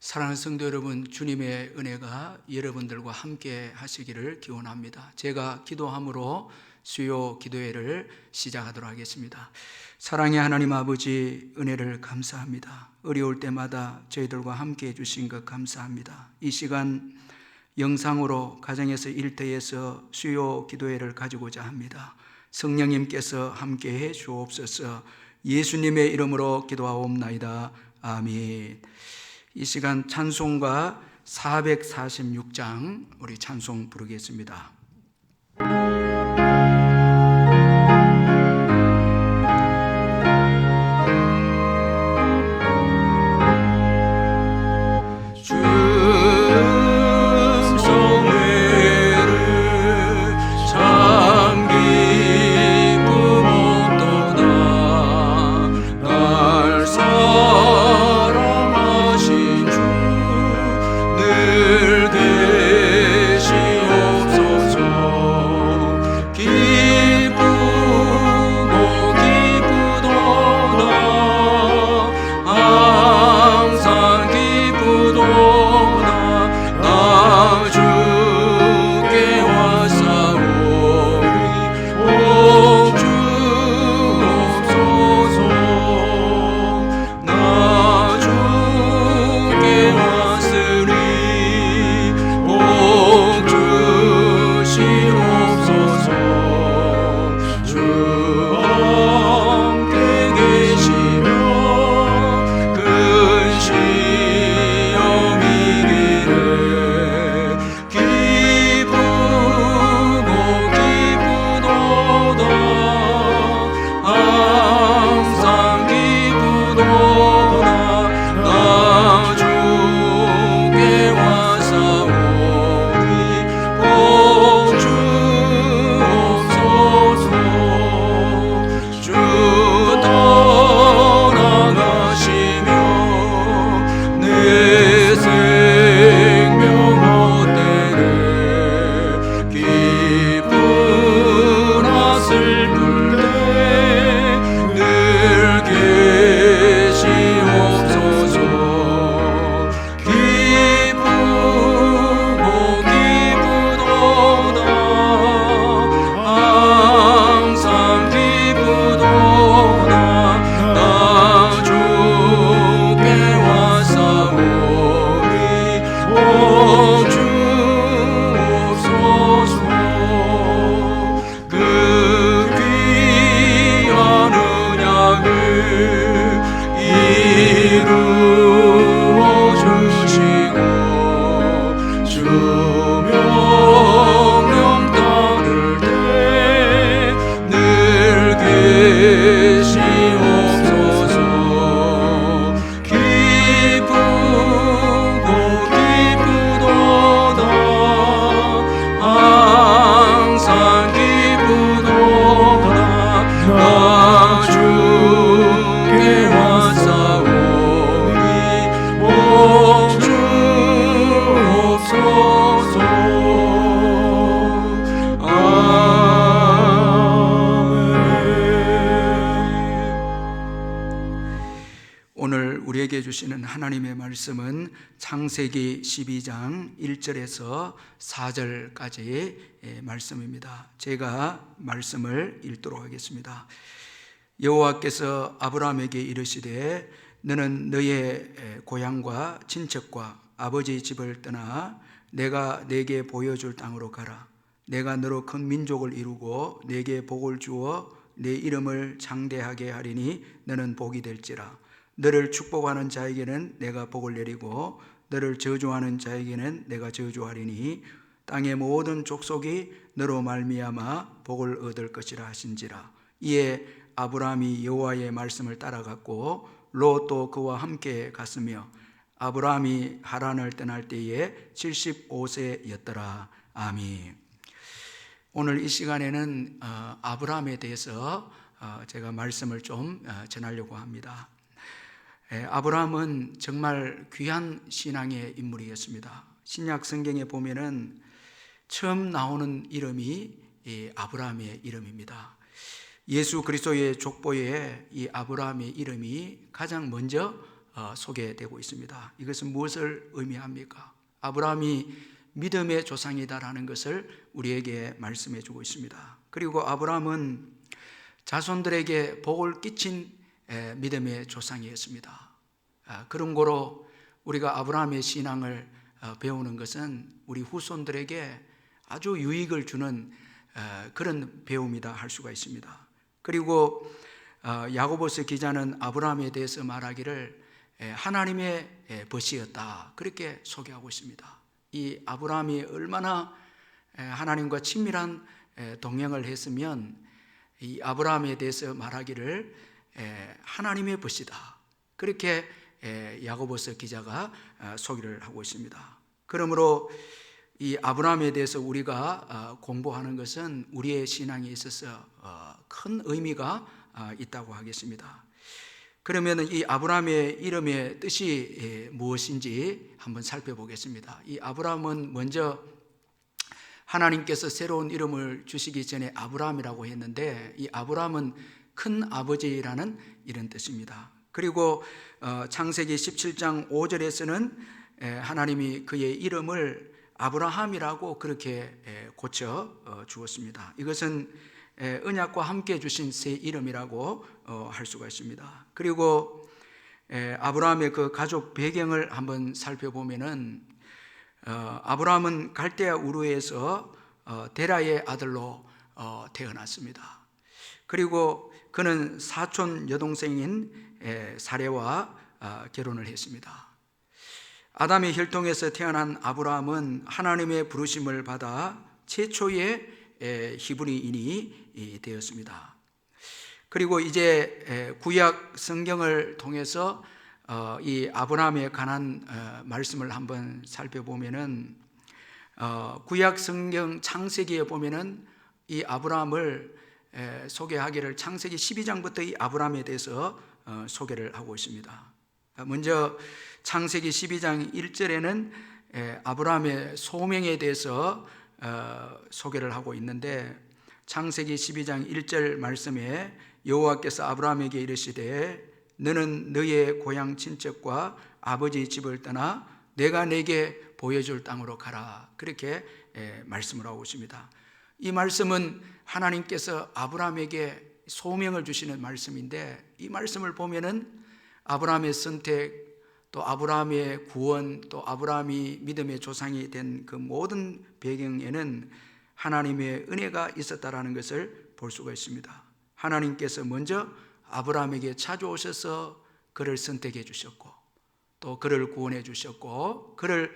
사랑하는 성도 여러분, 주님의 은혜가 여러분들과 함께 하시기를 기원합니다. 제가 기도함으로 수요 기도회를 시작하도록 하겠습니다. 사랑의 하나님 아버지, 은혜를 감사합니다. 어려울 때마다 저희들과 함께 해주신 것 감사합니다. 이 시간 영상으로 가정에서 일터에서 수요 기도회를 가지고자 합니다. 성령님께서 함께해 주옵소서. 예수님의 이름으로 기도하옵나이다. 아멘. 이 시간 찬송가 446장 우리 찬송 부르겠습니다. 주시는 하나님의 말씀은 창세기 12장 1절에서 4절까지의 말씀입니다. 제가 말씀을 읽도록 하겠습니다. 여호와께서 아브라함에게 이르시되 너는 너의 고향과 친척과 아버지 집을 떠나 내가 네게 보여줄 땅으로 가라. 내가 너로 큰 민족을 이루고 네게 복을 주어 네 이름을 장대하게 하리니 너는 복이 될지라. 너를 축복하는 자에게는 내가 복을 내리고 너를 저주하는 자에게는 내가 저주하리니 땅의 모든 족속이 너로 말미암아 복을 얻을 것이라 하신지라. 이에 아브라함이 여호와의 말씀을 따라갔고 롯도 그와 함께 갔으며 아브라함이 하란을 떠날 때에 75세였더라. 아멘. 오늘 이 시간에는 아브라함에 대해서 제가 말씀을 좀 전하려고 합니다. 아브라함은 정말 귀한 신앙의 인물이었습니다. 신약 성경에 보면은 처음 나오는 이름이 아브라함의 이름입니다. 예수 그리스도의 족보에 이 아브라함의 이름이 가장 먼저 소개되고 있습니다. 이것은 무엇을 의미합니까? 아브라함이 믿음의 조상이다라는 것을 우리에게 말씀해 주고 있습니다. 그리고 아브라함은 자손들에게 복을 끼친 믿음의 조상이었습니다. 그런 거로 우리가 아브라함의 신앙을 배우는 것은 우리 후손들에게 아주 유익을 주는 그런 배움이다 할 수가 있습니다. 그리고 야고보서 기자는 아브라함에 대해서 말하기를 하나님의 벗이었다 그렇게 소개하고 있습니다. 이 아브라함이 얼마나 하나님과 친밀한 동행을 했으면 이 아브라함에 대해서 말하기를 하나님의 벗이다 그렇게 야고보서 기자가 소개를 하고 있습니다. 그러므로 이 아브라함에 대해서 우리가 공부하는 것은 우리의 신앙에 있어서 큰 의미가 있다고 하겠습니다. 그러면 이 아브라함의 이름의 뜻이 무엇인지 한번 살펴보겠습니다. 이 아브라함은 먼저 하나님께서 새로운 이름을 주시기 전에 아브라함이라고 했는데 이 아브라함은 큰 아버지라는 이런 뜻입니다. 그리고 창세기 17장 5절에서는 하나님이 그의 이름을 아브라함이라고 그렇게 고쳐 주었습니다. 이것은 언약과 함께 주신 새 이름이라고 할 수가 있습니다. 그리고 아브라함의 그 가족 배경을 한번 살펴보면은 아브라함은 갈대아 우르에서 데라의 아들로 태어났습니다. 그리고 그는 사촌 여동생인 사레와 결혼을 했습니다. 아담의 혈통에서 태어난 아브라함은 하나님의 부르심을 받아 최초의 히브리인이 되었습니다. 그리고 이제 구약 성경을 통해서 이 아브라함에 관한 말씀을 한번 살펴보면은 구약 성경 창세기에 보면은 이 아브라함을 소개하기를 창세기 12장부터 이 아브라함에 대해서 소개를 하고 있습니다. 먼저 창세기 12장 1절에는 아브라함의 소명에 대해서 소개를 하고 있는데 창세기 12장 1절 말씀에 여호와께서 아브라함에게 이르시되 너는 너의 고향 친척과 아버지 집을 떠나 내가 내게 보여줄 땅으로 가라 그렇게 말씀을 하고 있습니다. 이 말씀은 하나님께서 아브라함에게 소명을 주시는 말씀인데 이 말씀을 보면은 아브라함의 선택 또 아브라함의 구원 또 아브라함이 믿음의 조상이 된 그 모든 배경에는 하나님의 은혜가 있었다라는 것을 볼 수가 있습니다. 하나님께서 먼저 아브라함에게 찾아오셔서 그를 선택해 주셨고 또 그를 구원해 주셨고 그를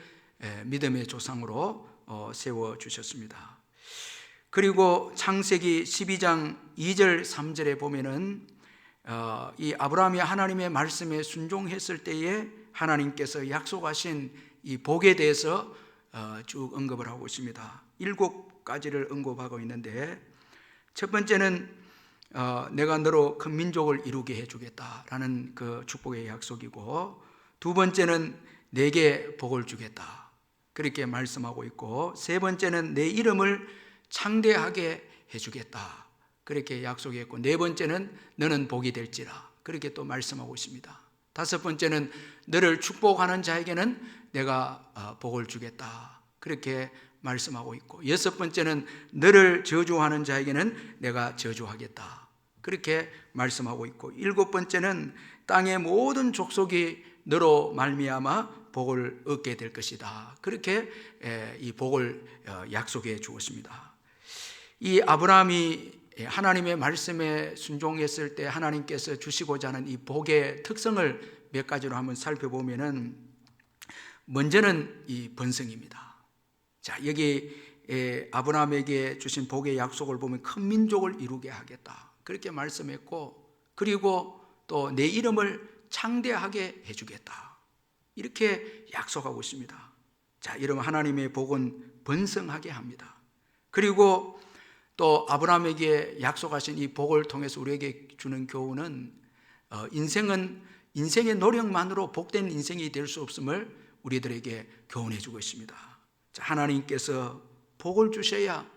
믿음의 조상으로 세워 주셨습니다. 그리고 창세기 12장 2절 3절에 보면은 이 아브라함이 하나님의 말씀에 순종했을 때에 하나님께서 약속하신 이 복에 대해서 쭉 언급을 하고 있습니다. 7가지를 언급하고 있는데 첫 번째는 내가 너로 큰 민족을 이루게 해주겠다라는 그 축복의 약속이고 두 번째는 내게 복을 주겠다 그렇게 말씀하고 있고 세 번째는 내 이름을 창대하게 해주겠다 그렇게 약속했고 네 번째는 너는 복이 될지라 그렇게 또 말씀하고 있습니다. 다섯 번째는 너를 축복하는 자에게는 내가 복을 주겠다 그렇게 말씀하고 있고 여섯 번째는 너를 저주하는 자에게는 내가 저주하겠다 그렇게 말씀하고 있고 일곱 번째는 땅의 모든 족속이 너로 말미암아 복을 얻게 될 것이다 그렇게 이 복을 약속해 주었습니다. 이 아브라함이 하나님의 말씀에 순종했을 때 하나님께서 주시고자 하는 이 복의 특성을 몇 가지로 한번 살펴보면은 먼저는 이 번성입니다. 자, 여기 아브라함에게 주신 복의 약속을 보면 큰 민족을 이루게 하겠다 그렇게 말씀했고 그리고 또 내 이름을 창대하게 해주겠다 이렇게 약속하고 있습니다. 자, 여러분 하나님의 복은 번성하게 합니다. 그리고 또 아브라함에게 약속하신 이 복을 통해서 우리에게 주는 교훈은 인생의 노력만으로 복된 인생이 될 수 없음을 우리들에게 교훈해 주고 있습니다. 자, 하나님께서 복을 주셔야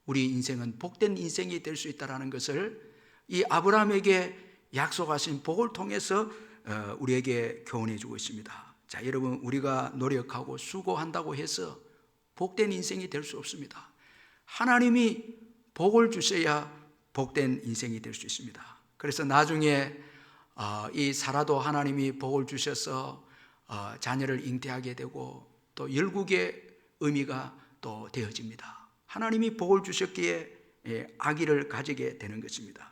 우리 인생은 복된 인생이 될 수 있다는 것을 이 아브라함에게 약속하신 복을 통해서 우리에게 교훈해 주고 있습니다. 자, 여러분, 우리가 노력하고 수고한다고 해서 복된 인생이 될 수 없습니다. 하나님이 복을 주셔야 복된 인생이 될 수 있습니다. 그래서 나중에 이 사라도 하나님이 복을 주셔서 자녀를 잉태하게 되고 또 열국의 의미가 또 되어집니다. 하나님이 복을 주셨기에 아기를 가지게 되는 것입니다.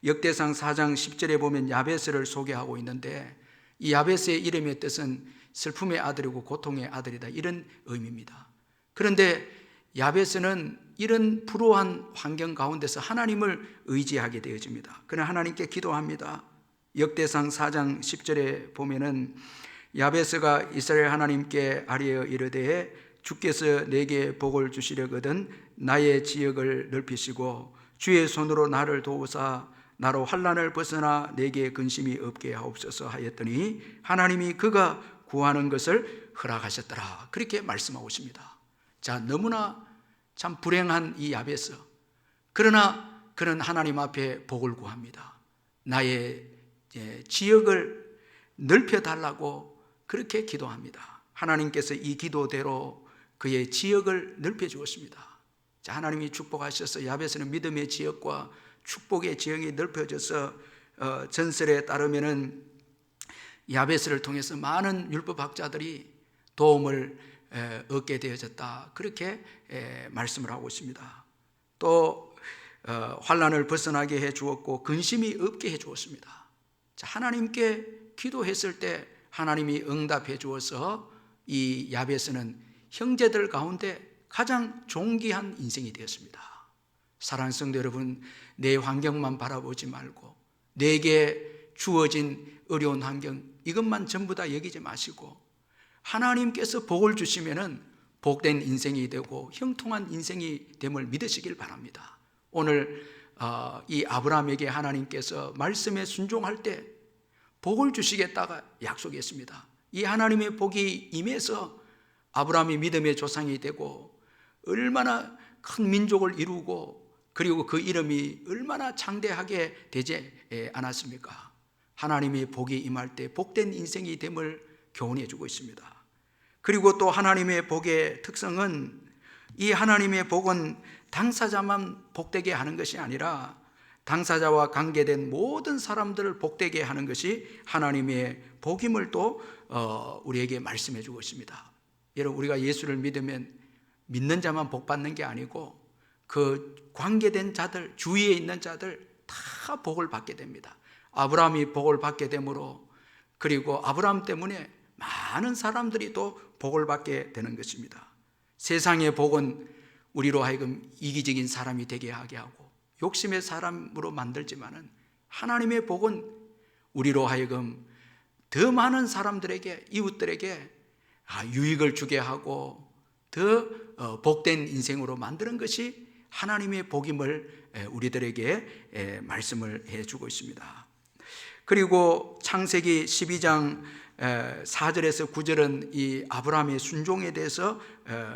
역대상 4장 10절에 보면 야베스를 소개하고 있는데, 이 야베스의 이름의 뜻은 슬픔의 아들이고 고통의 아들이다, 이런 의미입니다. 그런데 야베스는 이런 불우한 환경 가운데서 하나님을 의지하게 되어집니다. 그는 하나님께 기도합니다. 역대상 4장 10절에 보면은 야베스가 이스라엘 하나님께 아뢰어 이르되 주께서 내게 복을 주시려거든 나의 지역을 넓히시고 주의 손으로 나를 도우사 나로 환난을 벗어나 내게 근심이 없게 하옵소서 하였더니 하나님이 그가 구하는 것을 허락하셨더라, 그렇게 말씀하고 있습니다. 자, 너무나 참 불행한 이 야베스, 그러나 그는 하나님 앞에 복을 구합니다. 나의 지역을 넓혀달라고 그렇게 기도합니다. 하나님께서 이 기도대로 그의 지역을 넓혀 주었습니다. 자, 하나님이 축복하셔서 야베스는 믿음의 지역과 축복의 지역이 넓혀져서 전설에 따르면은 야베스를 통해서 많은 율법학자들이 도움을 얻게 되어졌다, 그렇게 말씀을 하고 있습니다. 또 환난을 벗어나게 해 주었고 근심이 없게 해 주었습니다. 자, 하나님께 기도했을 때 하나님이 응답해 주어서 이 야베스는 형제들 가운데 가장 존귀한 인생이 되었습니다. 사랑하는 성도 여러분, 내 환경만 바라보지 말고 내게 주어진 어려운 환경, 이것만 전부 다 여기지 마시고 하나님께서 복을 주시면은 복된 인생이 되고 형통한 인생이 됨을 믿으시길 바랍니다. 오늘 이 아브라함에게 하나님께서 말씀에 순종할 때 복을 주시겠다가 약속했습니다. 이 하나님의 복이 임해서 아브라함이 믿음의 조상이 되고 얼마나 큰 민족을 이루고 그리고 그 이름이 얼마나 창대하게 되지 않았습니까? 하나님의 복이 임할 때 복된 인생이 됨을 교훈해 주고 있습니다. 그리고 또 하나님의 복의 특성은, 이 하나님의 복은 당사자만 복되게 하는 것이 아니라 당사자와 관계된 모든 사람들을 복되게 하는 것이 하나님의 복임을 또 우리에게 말씀해 주고 있습니다. 여러분, 우리가 예수를 믿으면 믿는 자만 복 받는 게 아니고 그 관계된 자들, 주위에 있는 자들 다 복을 받게 됩니다. 아브라함이 복을 받게 되므로, 그리고 아브라함 때문에 많은 사람들이 또 복을 받게 되는 것입니다. 세상의 복은 우리로 하여금 이기적인 사람이 되게 하게 하고 욕심의 사람으로 만들지만은 하나님의 복은 우리로 하여금 더 많은 사람들에게, 이웃들에게 유익을 주게 하고 더 복된 인생으로 만드는 것이 하나님의 복임을 우리들에게 말씀을 해주고 있습니다. 그리고 창세기 12장 4절에서 9절은 이 아브라함의 순종에 대해서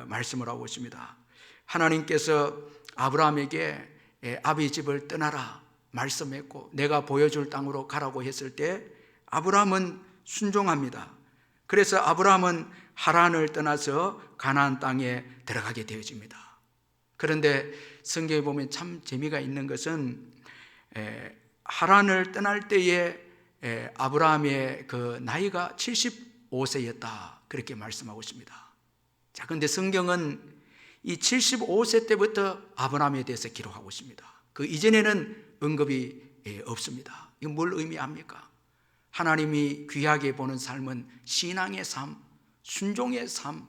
말씀을 하고 있습니다. 하나님께서 아브라함에게 아비 집을 떠나라 말씀했고 내가 보여줄 땅으로 가라고 했을 때 아브라함은 순종합니다. 그래서 아브라함은 하란을 떠나서 가나안 땅에 들어가게 되어집니다. 그런데 성경에 보면 참 재미가 있는 것은 하란을 떠날 때에 아브라함의 그 나이가 75세였다 그렇게 말씀하고 있습니다. 자, 그런데 성경은 이 75세 때부터 아브라함에 대해서 기록하고 있습니다. 그 이전에는 언급이 없습니다. 이건 뭘 의미합니까? 하나님이 귀하게 보는 삶은 신앙의 삶, 순종의 삶,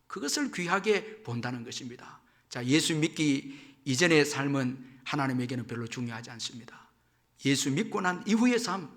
그것을 귀하게 본다는 것입니다. 자, 예수 믿기 이전의 삶은 하나님에게는 별로 중요하지 않습니다. 예수 믿고 난 이후의 삶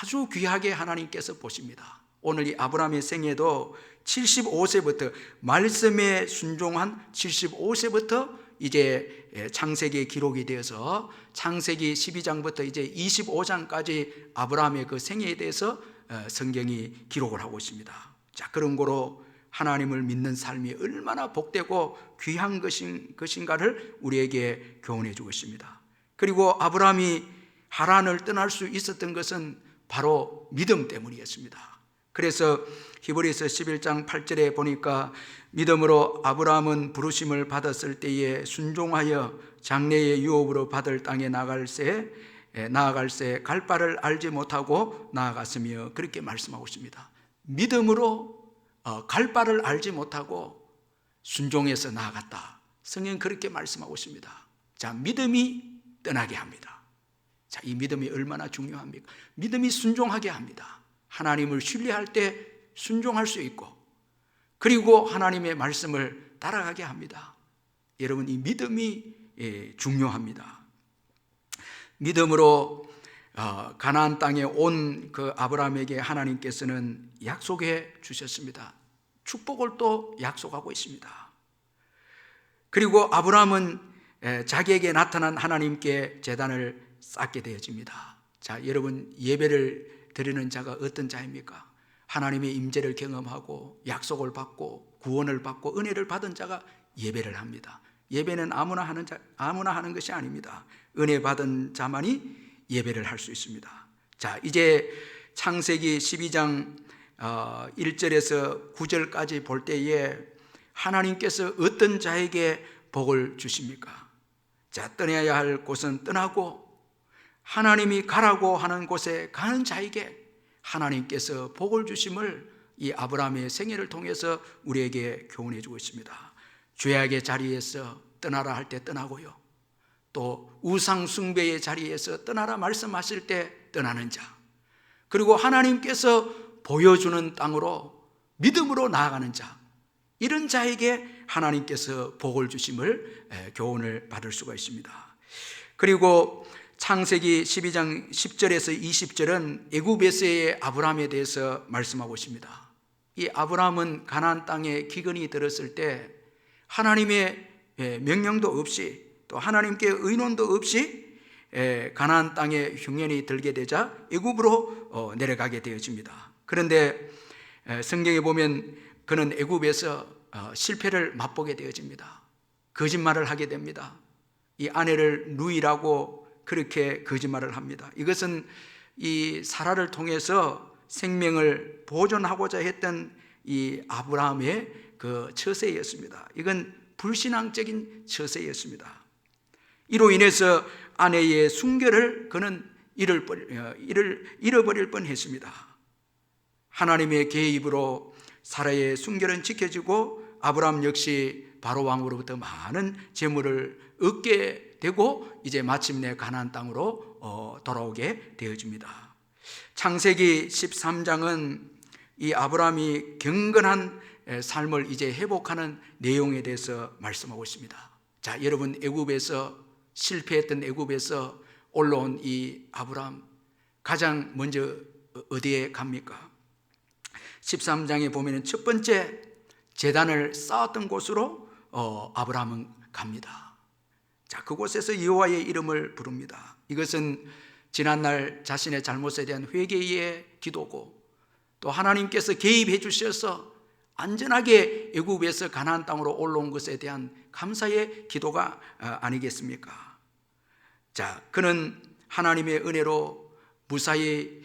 아주 귀하게 하나님께서 보십니다. 오늘 이 아브라함의 생애도 75세부터 말씀에 순종한 75세부터 이제 창세기에 기록이 되어서 창세기 12장부터 이제 25장까지 아브라함의 그 생애에 대해서 성경이 기록을 하고 있습니다. 자, 그런 거로 하나님을 믿는 삶이 얼마나 복되고 귀한 것인가를 우리에게 교훈해 주고 있습니다. 그리고 아브라함이 하란을 떠날 수 있었던 것은 바로 믿음 때문이었습니다. 그래서 히브리서 11장 8절에 보니까 믿음으로 아브라함은 부르심을 받았을 때에 순종하여 장래의 유업으로 받을 땅에 나아갈새 갈 바를 알지 못하고 나아갔으며, 그렇게 말씀하고 있습니다. 믿음으로 갈 바를 알지 못하고 순종해서 나아갔다. 성경 그렇게 말씀하고 있습니다. 자, 믿음이 떠나게 합니다. 자, 이 믿음이 얼마나 중요합니까? 믿음이 순종하게 합니다. 하나님을 신뢰할 때 순종할 수 있고, 그리고 하나님의 말씀을 따라가게 합니다. 여러분, 이 믿음이 중요합니다. 믿음으로 가나안 땅에 온 그 아브라함에게 하나님께서는 약속해 주셨습니다. 축복을 또 약속하고 있습니다. 그리고 아브라함은 자기에게 나타난 하나님께 제단을 쌓게 되어집니다. 자, 여러분, 예배를 드리는 자가 어떤 자입니까? 하나님의 임재를 경험하고 약속을 받고 구원을 받고 은혜를 받은 자가 예배를 합니다. 예배는 아무나 하는 것이 아닙니다. 은혜 받은 자만이 예배를 할 수 있습니다. 자, 이제 창세기 12장 1절에서 9절까지 볼 때에 하나님께서 어떤 자에게 복을 주십니까? 자, 떠나야 할 곳은 떠나고 하나님이 가라고 하는 곳에 가는 자에게 하나님께서 복을 주심을 이 아브라함의 생애를 통해서 우리에게 교훈해 주고 있습니다. 죄악의 자리에서 떠나라 할 때 떠나고요, 또 우상 숭배의 자리에서 떠나라 말씀하실 때 떠나는 자, 그리고 하나님께서 보여주는 땅으로 믿음으로 나아가는 자, 이런 자에게 하나님께서 복을 주심을 교훈을 받을 수가 있습니다. 그리고 창세기 12장 10절에서 20절은 애굽에서의 아브라함에 대해서 말씀하고 있습니다. 이 아브라함은 가나안 땅에 기근이 들었을 때 하나님의 명령도 없이 또 하나님께 의논도 없이 가나안 땅에 흉년이 들게 되자 애굽으로 내려가게 되어집니다. 그런데 성경에 보면 그는 애굽에서 실패를 맛보게 되어집니다. 거짓말을 하게 됩니다. 이 아내를 누이라고 그렇게 거짓말을 합니다. 이것은 이 사라를 통해서 생명을 보존하고자 했던 이 아브라함의 그 처세였습니다. 이건 불신앙적인 처세였습니다. 이로 인해서 아내의 순결을 그는 잃어버릴 뻔했습니다. 하나님의 계입으로 사라의 순결은 지켜지고 아브라함 역시 바로 왕으로부터 많은 재물을 얻게 되고 이제 마침내 가나안 땅으로 돌아오게 되어집니다. 창세기 13장은 이 아브라함이 경건한 삶을 이제 회복하는 내용에 대해서 말씀하고 있습니다. 자, 여러분, 애굽에서 실패했던 애굽에서 올라온 이 아브라함, 가장 먼저 어디에 갑니까? 13장에 보면 첫 번째 제단을 쌓았던 곳으로 아브라함은 갑니다. 자, 그곳에서 여호와의 이름을 부릅니다. 이것은 지난날 자신의 잘못에 대한 회개의 기도고, 또 하나님께서 개입해 주셔서 안전하게 애굽에서 가나안 땅으로 올라온 것에 대한 감사의 기도가 아니겠습니까? 자, 그는 하나님의 은혜로 무사히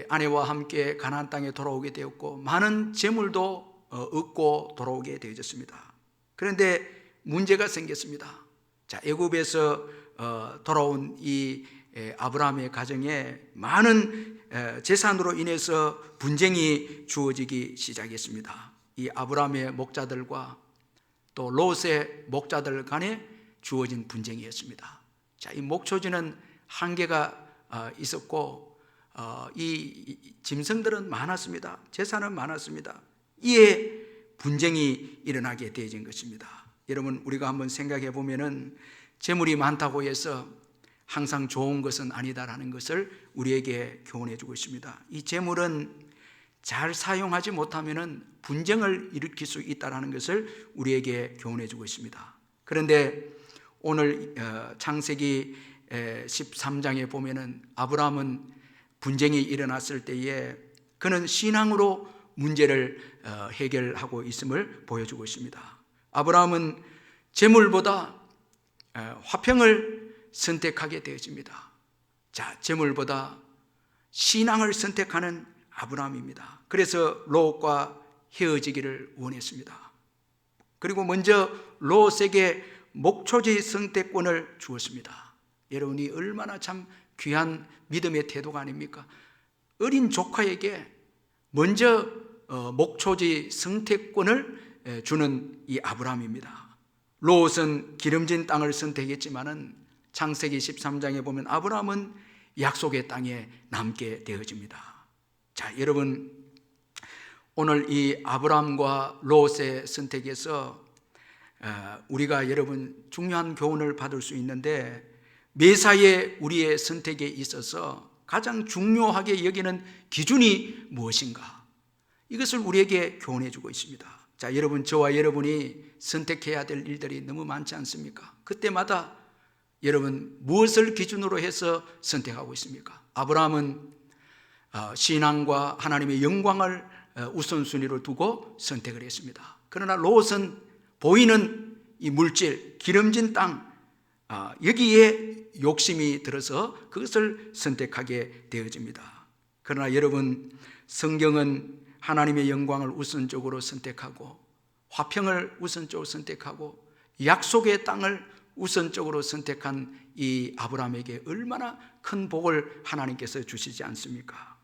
아내와 함께 가나안 땅에 돌아오게 되었고 많은 재물도 얻고 돌아오게 되어졌습니다. 그런데 문제가 생겼습니다. 자, 애굽에서 돌아온 이 아브라함의 가정에 많은 재산으로 인해서 분쟁이 주어지기 시작했습니다. 이 아브라함의 목자들과 또 롯의 목자들 간에 주어진 분쟁이었습니다. 자, 이 목초지는 한계가 있었고 이 짐승들은 많았습니다. 재산은 많았습니다. 이에 분쟁이 일어나게 되어진 것입니다. 여러분, 우리가 한번 생각해 보면은 재물이 많다고 해서 항상 좋은 것은 아니다라는 것을 우리에게 교훈해 주고 있습니다. 이 재물은 잘 사용하지 못하면은 분쟁을 일으킬 수 있다는 것을 우리에게 교훈해 주고 있습니다. 그런데 오늘 창세기 13장에 보면은 아브라함은 분쟁이 일어났을 때에 그는 신앙으로 문제를 해결하고 있음을 보여주고 있습니다. 아브라함은 재물보다 화평을 선택하게 되어집니다. 자, 재물보다 신앙을 선택하는 아브라함입니다. 그래서 롯과 헤어지기를 원했습니다. 그리고 먼저 롯에게 목초지 선택권을 주었습니다. 여러분이 얼마나 참 귀한 믿음의 태도가 아닙니까? 어린 조카에게 먼저 목초지 선택권을 주는 이 아브라함입니다. 롯은 기름진 땅을 선택했지만은 창세기 13장에 보면 아브라함은 약속의 땅에 남게 되어집니다. 자, 여러분, 오늘 이 아브라함과 롯의 선택에서 우리가 여러분 중요한 교훈을 받을 수 있는데, 매사에 우리의 선택에 있어서 가장 중요하게 여기는 기준이 무엇인가, 이것을 우리에게 교훈해 주고 있습니다. 자, 여러분, 저와 여러분이 선택해야 될 일들이 너무 많지 않습니까? 그때마다 여러분 무엇을 기준으로 해서 선택하고 있습니까? 아브라함은 신앙과 하나님의 영광을 우선순위로 두고 선택을 했습니다. 그러나 롯은 보이는 이 물질, 기름진 땅, 여기에 욕심이 들어서 그것을 선택하게 되어집니다. 그러나 여러분, 성경은 하나님의 영광을 우선적으로 선택하고 화평을 우선적으로 선택하고 약속의 땅을 우선적으로 선택한 이 아브라함에게 얼마나 큰 복을 하나님께서 주시지 않습니까?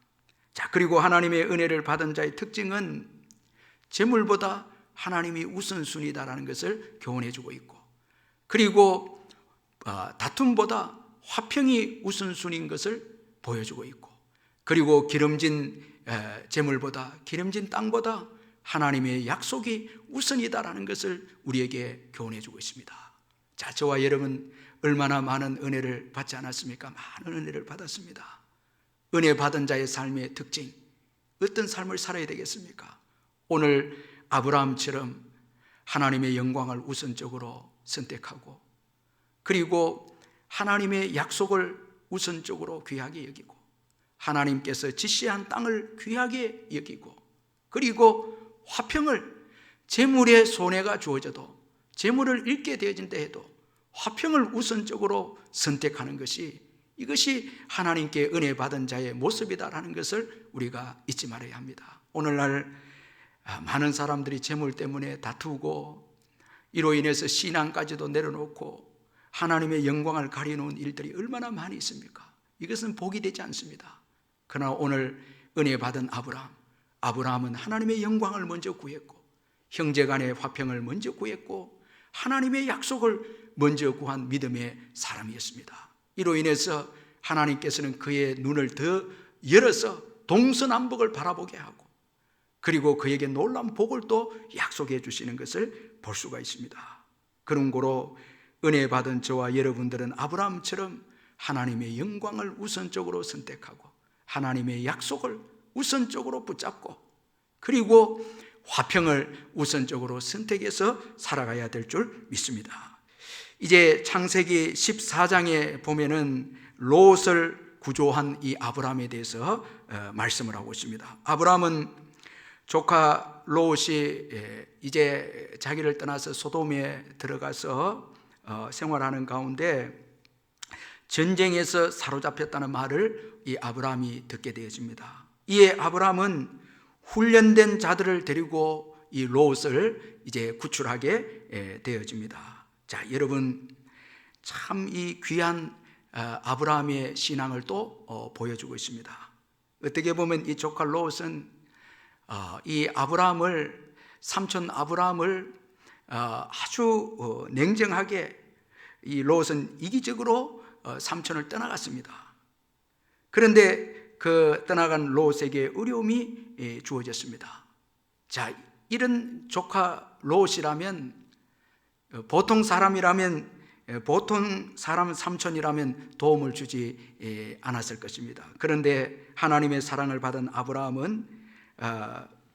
자, 그리고 하나님의 은혜를 받은 자의 특징은 재물보다 하나님이 우선순위다라는 것을 교훈해 주고 있고, 그리고 다툼보다 화평이 우선순위인 것을 보여주고 있고, 그리고 기름진 재물보다, 기름진 땅보다 하나님의 약속이 우선이다라는 것을 우리에게 교훈해 주고 있습니다. 자, 저와 여러분 얼마나 많은 은혜를 받지 않았습니까? 많은 은혜를 받았습니다. 은혜 받은 자의 삶의 특징, 어떤 삶을 살아야 되겠습니까? 오늘 아브라함처럼 하나님의 영광을 우선적으로 선택하고, 그리고 하나님의 약속을 우선적으로 귀하게 여기고, 하나님께서 지시한 땅을 귀하게 여기고, 그리고 화평을, 재물의 손해가 주어져도, 재물을 잃게 되어진다 해도 화평을 우선적으로 선택하는 것이, 이것이 하나님께 은혜 받은 자의 모습이다라는 것을 우리가 잊지 말아야 합니다. 오늘날 많은 사람들이 재물 때문에 다투고, 이로 인해서 신앙까지도 내려놓고 하나님의 영광을 가려놓은 일들이 얼마나 많이 있습니까? 이것은 복이 되지 않습니다. 그러나 오늘 은혜 받은 아브라함은 하나님의 영광을 먼저 구했고, 형제간의 화평을 먼저 구했고, 하나님의 약속을 먼저 구한 믿음의 사람이었습니다. 이로 인해서 하나님께서는 그의 눈을 더 열어서 동서남북을 바라보게 하고, 그리고 그에게 놀라운 복을 또 약속해 주시는 것을 볼 수가 있습니다. 그런 고로 은혜 받은 저와 여러분들은 아브라함처럼 하나님의 영광을 우선적으로 선택하고, 하나님의 약속을 우선적으로 붙잡고, 그리고 화평을 우선적으로 선택해서 살아가야 될 줄 믿습니다. 이제 창세기 14장에 보면은 롯을 구조한 이 아브라함에 대해서 말씀을 하고 있습니다. 아브라함은 조카 롯이 이제 자기를 떠나서 소돔에 들어가서 생활하는 가운데 전쟁에서 사로잡혔다는 말을 이 아브라함이 듣게 되어집니다. 이에 아브라함은 훈련된 자들을 데리고 이 롯을 이제 구출하게 되어집니다. 자, 여러분, 참 이 귀한 아브라함의 신앙을 또 보여주고 있습니다. 어떻게 보면 이 조카 롯은 이 아브라함을, 삼촌 아브라함을 아주 냉정하게, 이 롯은 이기적으로 삼촌을 떠나갔습니다. 그런데 그 떠나간 롯에게 어려움이 주어졌습니다. 자, 이런 조카 롯이라면, 보통 사람이라면, 보통 사람 삼촌이라면 도움을 주지 않았을 것입니다. 그런데 하나님의 사랑을 받은 아브라함은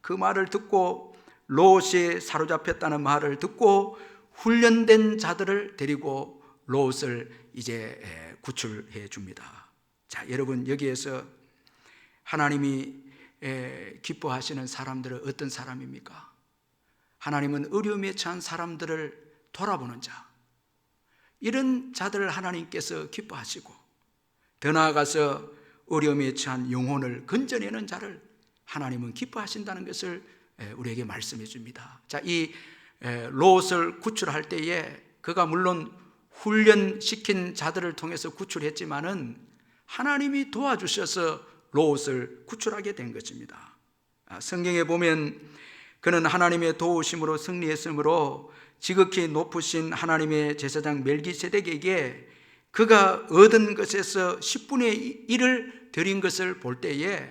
그 말을 듣고, 롯이 사로잡혔다는 말을 듣고 훈련된 자들을 데리고 롯을 이제 구출해 줍니다. 자, 여러분, 여기에서 하나님이 기뻐하시는 사람들은 어떤 사람입니까? 하나님은 어려움에 처한 사람들을 돌아보는 자, 이런 자들을 하나님께서 기뻐하시고, 더 나아가서 어려움에 처한 영혼을 건져내는 자를 하나님은 기뻐하신다는 것을 우리에게 말씀해 줍니다. 자, 이 롯을 구출할 때에 그가 물론 훈련시킨 자들을 통해서 구출했지만은 하나님이 도와주셔서 롯을 구출하게 된 것입니다. 성경에 보면 그는 하나님의 도우심으로 승리했으므로 지극히 높으신 하나님의 제사장 멜기세덱에게 그가 얻은 것에서 10분의 1을 드린 것을 볼 때에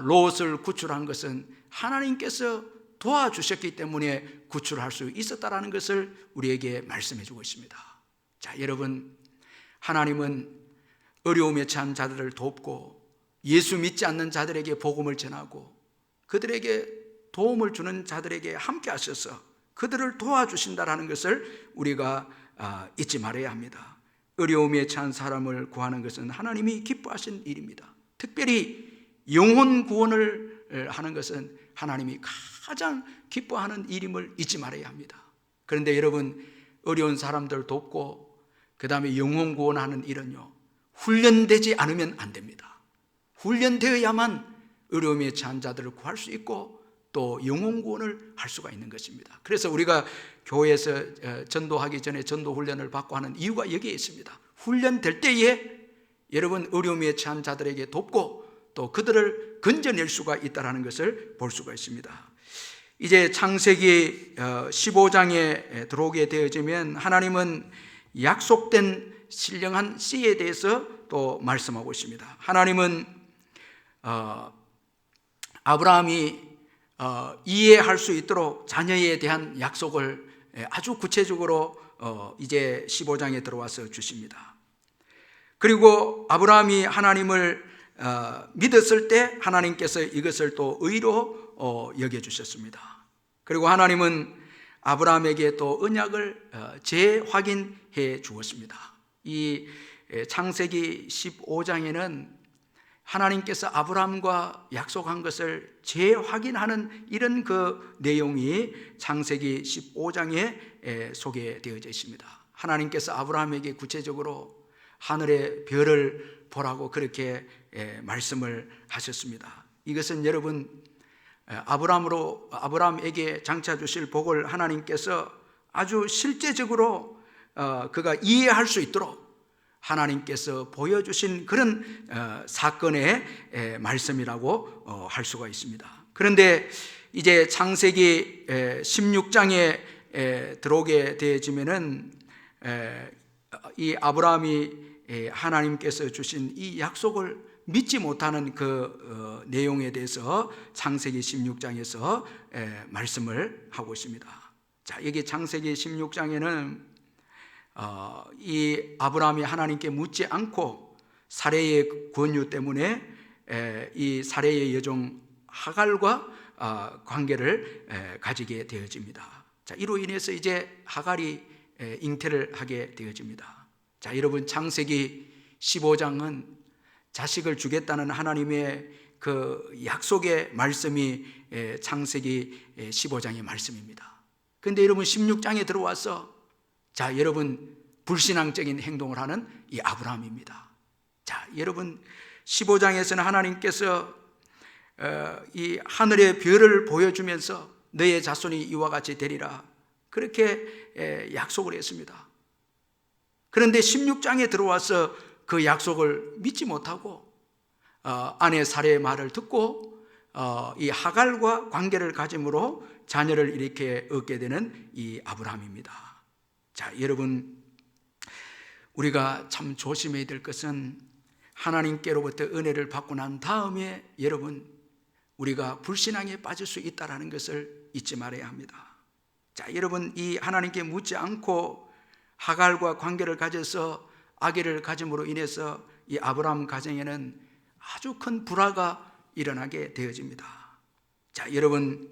롯을 구출한 것은 하나님께서 도와주셨기 때문에 구출할 수 있었다라는 것을 우리에게 말씀해 주고 있습니다. 자, 여러분, 하나님은 어려움에 처한 자들을 돕고 예수 믿지 않는 자들에게 복음을 전하고 그들에게 도움을 주는 자들에게 함께 하셔서 그들을 도와주신다라는 것을 우리가 잊지 말아야 합니다. 어려움에 처한 사람을 구하는 것은 하나님이 기뻐하신 일입니다. 특별히 영혼 구원을 하는 것은 하나님이 가장 기뻐하는 일임을 잊지 말아야 합니다. 그런데 여러분, 어려운 사람들 돕고 그 다음에 영혼 구원하는 일은요, 훈련되지 않으면 안 됩니다. 훈련되어야만 어려움에 처한 자들을 구할 수 있고 또 영혼 구원을 할 수가 있는 것입니다. 그래서 우리가 교회에서 전도하기 전에 전도 훈련을 받고 하는 이유가 여기에 있습니다. 훈련될 때에 여러분 어려움에 처한 자들에게 돕고 또 그들을 건져낼 수가 있다는 것을 볼 수가 있습니다. 이제 창세기 15장에 들어오게 되어지면 하나님은 약속된 신령한 씨에 대해서 또 말씀하고 있습니다. 하나님은 아브라함이 이해할 수 있도록 자녀에 대한 약속을 아주 구체적으로 이제 15장에 들어와서 주십니다. 그리고 아브라함이 하나님을 믿었을 때 하나님께서 이것을 또 의로 여겨주셨습니다. 그리고 하나님은 아브라함에게 또 언약을 재확인해 주었습니다. 이 창세기 15장에는 하나님께서 아브라함과 약속한 것을 재확인하는 이런 그 내용이 창세기 15장에 소개되어져 있습니다. 하나님께서 아브라함에게 구체적으로 하늘의 별을 보라고 그렇게 말씀을 하셨습니다. 이것은 여러분 아브라함에게 장차 주실 복을 하나님께서 아주 실제적으로 그가 이해할 수 있도록 하나님께서 보여주신 그런 사건의 말씀이라고 할 수가 있습니다. 그런데 이제 창세기 16장에 들어오게 되어지면은 이 아브라함이 하나님께서 주신 이 약속을 믿지 못하는 그 내용에 대해서 창세기 16장에서 말씀을 하고 있습니다. 자, 여기 창세기 16장에는 이 아브라함이 하나님께 묻지 않고 사레의 권유 때문에 이 사레의 여종 하갈과 관계를 가지게 되어집니다. 자, 이로 인해서 이제 하갈이 잉태를 하게 되어집니다. 자, 여러분, 창세기 15장은 자식을 주겠다는 하나님의 그 약속의 말씀이 창세기 15장의 말씀입니다. 그런데 여러분 16장에 들어와서 자, 여러분 불신앙적인 행동을 하는 이 아브라함입니다. 자, 여러분 15장에서는 하나님께서 이 하늘의 별을 보여주면서 너의 자손이 이와 같이 되리라 그렇게 약속을 했습니다. 그런데 16장에 들어와서 그 약속을 믿지 못하고 아내 사레의 말을 듣고 이 하갈과 관계를 가짐으로 자녀를 이렇게 얻게 되는 이 아브라함입니다. 자, 여러분, 우리가 참 조심해야 될 것은 하나님께로부터 은혜를 받고 난 다음에 여러분 우리가 불신앙에 빠질 수 있다는 것을 잊지 말아야 합니다. 자, 여러분, 이 하나님께 묻지 않고 하갈과 관계를 가져서 아기를 가짐으로 인해서 이 아브라함 가정에는 아주 큰 불화가 일어나게 되어집니다. 자, 여러분,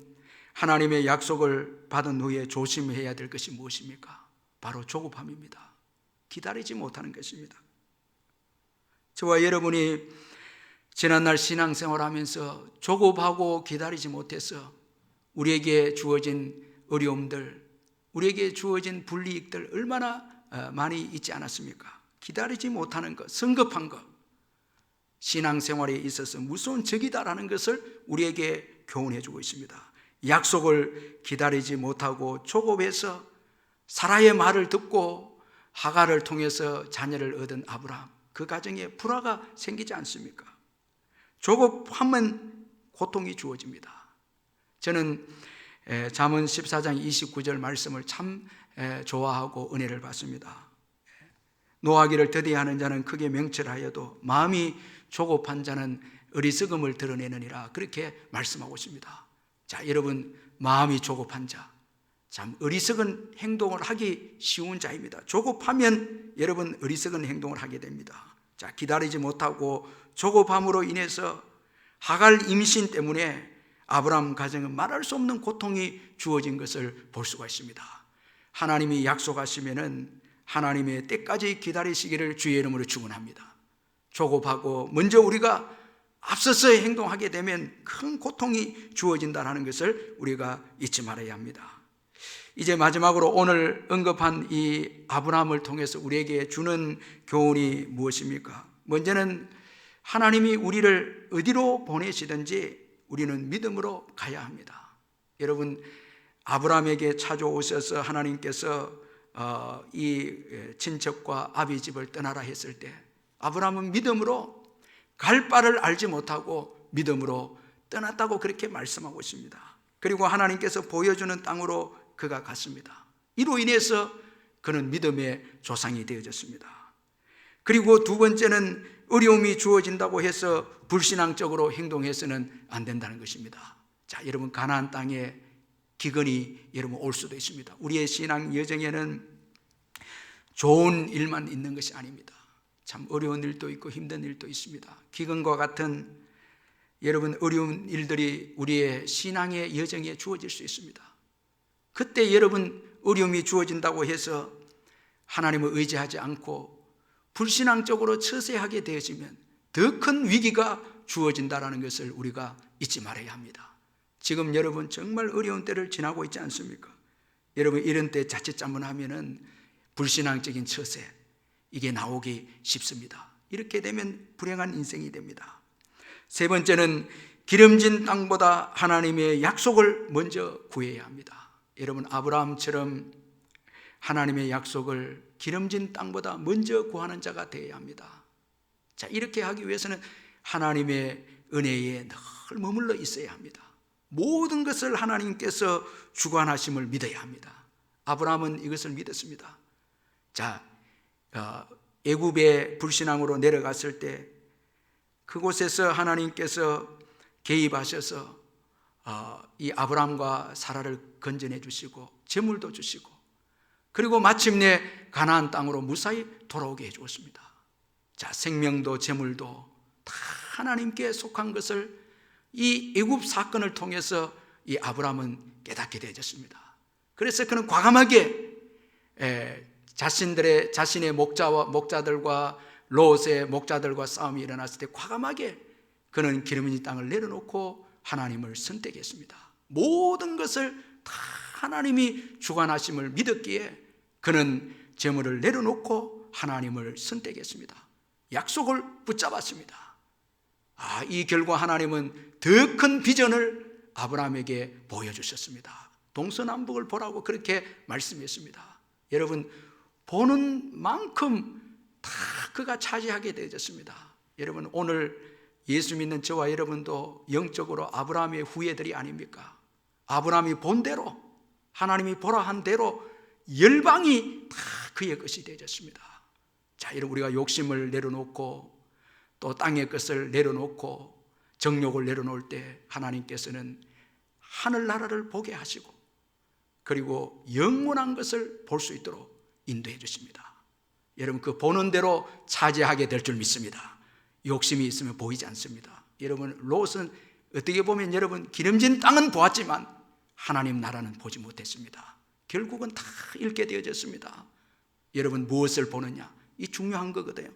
하나님의 약속을 받은 후에 조심해야 될 것이 무엇입니까? 바로 조급함입니다. 기다리지 못하는 것입니다. 저와 여러분이 지난날 신앙생활하면서 조급하고 기다리지 못해서 우리에게 주어진 어려움들, 우리에게 주어진 불이익들 얼마나 많이 있지 않았습니까? 기다리지 못하는 것, 성급한 것. 신앙생활에 있어서 무서운 적이다라는 것을 우리에게 교훈해 주고 있습니다. 약속을 기다리지 못하고 조급해서 사라의 말을 듣고 하갈을 통해서 자녀를 얻은 아브라함, 그 가정에 불화가 생기지 않습니까? 조급하면 고통이 주어집니다. 저는 잠언 14장 29절 말씀을 참 좋아하고 은혜를 받습니다. 노하기를 더디하는 자는 크게 명철하여도 마음이 조급한 자는 어리석음을 드러내느니라, 그렇게 말씀하고 있습니다. 자, 여러분, 마음이 조급한 자, 참 어리석은 행동을 하기 쉬운 자입니다. 조급하면 여러분 어리석은 행동을 하게 됩니다. 자, 기다리지 못하고 조급함으로 인해서 하갈 임신 때문에 아브라함 가정은 말할 수 없는 고통이 주어진 것을 볼 수가 있습니다. 하나님이 약속하시면은 하나님의 때까지 기다리시기를 주의 이름으로 축원합니다. 조급하고 먼저 우리가 앞서서 행동하게 되면 큰 고통이 주어진다는 것을 우리가 잊지 말아야 합니다. 이제 마지막으로 오늘 언급한 이 아브라함을 통해서 우리에게 주는 교훈이 무엇입니까? 먼저는 하나님이 우리를 어디로 보내시든지 우리는 믿음으로 가야 합니다. 여러분, 아브라함에게 찾아오셔서 하나님께서 이 친척과 아비 집을 떠나라 했을 때 아브라함은 믿음으로 갈 바를 알지 못하고 믿음으로 떠났다고 그렇게 말씀하고 있습니다. 그리고 하나님께서 보여주는 땅으로 그가 갔습니다. 이로 인해서 그는 믿음의 조상이 되어졌습니다. 그리고 두 번째는 어려움이 주어진다고 해서 불신앙적으로 행동해서는 안 된다는 것입니다. 자, 여러분, 가나안 땅에 기근이 여러분 올 수도 있습니다. 우리의 신앙 여정에는 좋은 일만 있는 것이 아닙니다. 참 어려운 일도 있고 힘든 일도 있습니다. 기근과 같은 여러분 어려운 일들이 우리의 신앙의 여정에 주어질 수 있습니다. 그때 여러분 어려움이 주어진다고 해서 하나님을 의지하지 않고 불신앙적으로 처세하게 되어지면 더 큰 위기가 주어진다는 것을 우리가 잊지 말아야 합니다. 지금 여러분 정말 어려운 때를 지나고 있지 않습니까? 여러분 이런 때 자칫 잘못하면은 불신앙적인 처세, 이게 나오기 쉽습니다. 이렇게 되면 불행한 인생이 됩니다. 세 번째는 기름진 땅보다 하나님의 약속을 먼저 구해야 합니다. 여러분, 아브라함처럼 하나님의 약속을 기름진 땅보다 먼저 구하는 자가 되어야 합니다. 자, 이렇게 하기 위해서는 하나님의 은혜에 늘 머물러 있어야 합니다. 모든 것을 하나님께서 주관하심을 믿어야 합니다. 아브라함은 이것을 믿었습니다. 자, 애굽에 불신앙으로 내려갔을 때 그곳에서 하나님께서 개입하셔서 이 아브라함과 사라를 건져내 주시고 재물도 주시고 그리고 마침내 가나안 땅으로 무사히 돌아오게 해주었습니다. 자, 생명도 재물도 다 하나님께 속한 것을 이 애굽 사건을 통해서 이 아브라함은 깨닫게 되어졌습니다. 그래서 그는 과감하게 자신의 목자들과 롯의 목자들과 싸움이 일어났을 때 과감하게 그는 기름진 땅을 내려놓고 하나님을 선택했습니다. 모든 것을 다 하나님이 주관하심을 믿었기에 그는 재물을 내려놓고 하나님을 선택했습니다. 약속을 붙잡았습니다. 이 결과 하나님은 더 큰 비전을 아브라함에게 보여주셨습니다. 동서남북을 보라고 그렇게 말씀했습니다. 여러분, 보는 만큼 다 그가 차지하게 되어졌습니다. 여러분, 오늘 예수 믿는 저와 여러분도 영적으로 아브라함의 후예들이 아닙니까? 아브라함이 본 대로, 하나님이 보라 한 대로 열방이 다 그의 것이 되어졌습니다. 자, 여러분, 우리가 욕심을 내려놓고 또 땅의 것을 내려놓고 정욕을 내려놓을 때 하나님께서는 하늘나라를 보게 하시고 그리고 영원한 것을 볼 수 있도록 인도해 주십니다. 여러분, 그 보는 대로 차지하게 될 줄 믿습니다. 욕심이 있으면 보이지 않습니다. 여러분, 롯은 어떻게 보면 여러분 기름진 땅은 보았지만 하나님 나라는 보지 못했습니다. 결국은 다 잃게 되어졌습니다. 여러분, 무엇을 보느냐, 이 중요한 거거든요.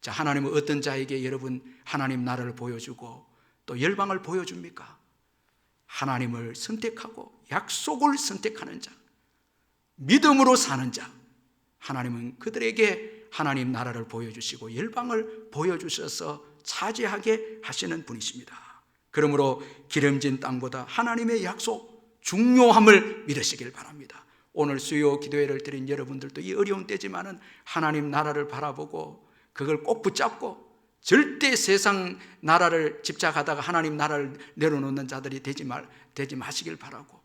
자, 하나님은 어떤 자에게 여러분 하나님 나라를 보여주고 또 열방을 보여줍니까? 하나님을 선택하고 약속을 선택하는 자, 믿음으로 사는 자, 하나님은 그들에게 하나님 나라를 보여주시고 열방을 보여주셔서 차지하게 하시는 분이십니다. 그러므로 기름진 땅보다 하나님의 약속 중요함을 믿으시길 바랍니다. 오늘 수요 기도회를 드린 여러분들도 이 어려운 때지만은 하나님 나라를 바라보고 그걸 꼭 붙잡고 절대 세상 나라를 집착하다가 하나님 나라를 내려놓는 자들이 되지 마시길 바라고,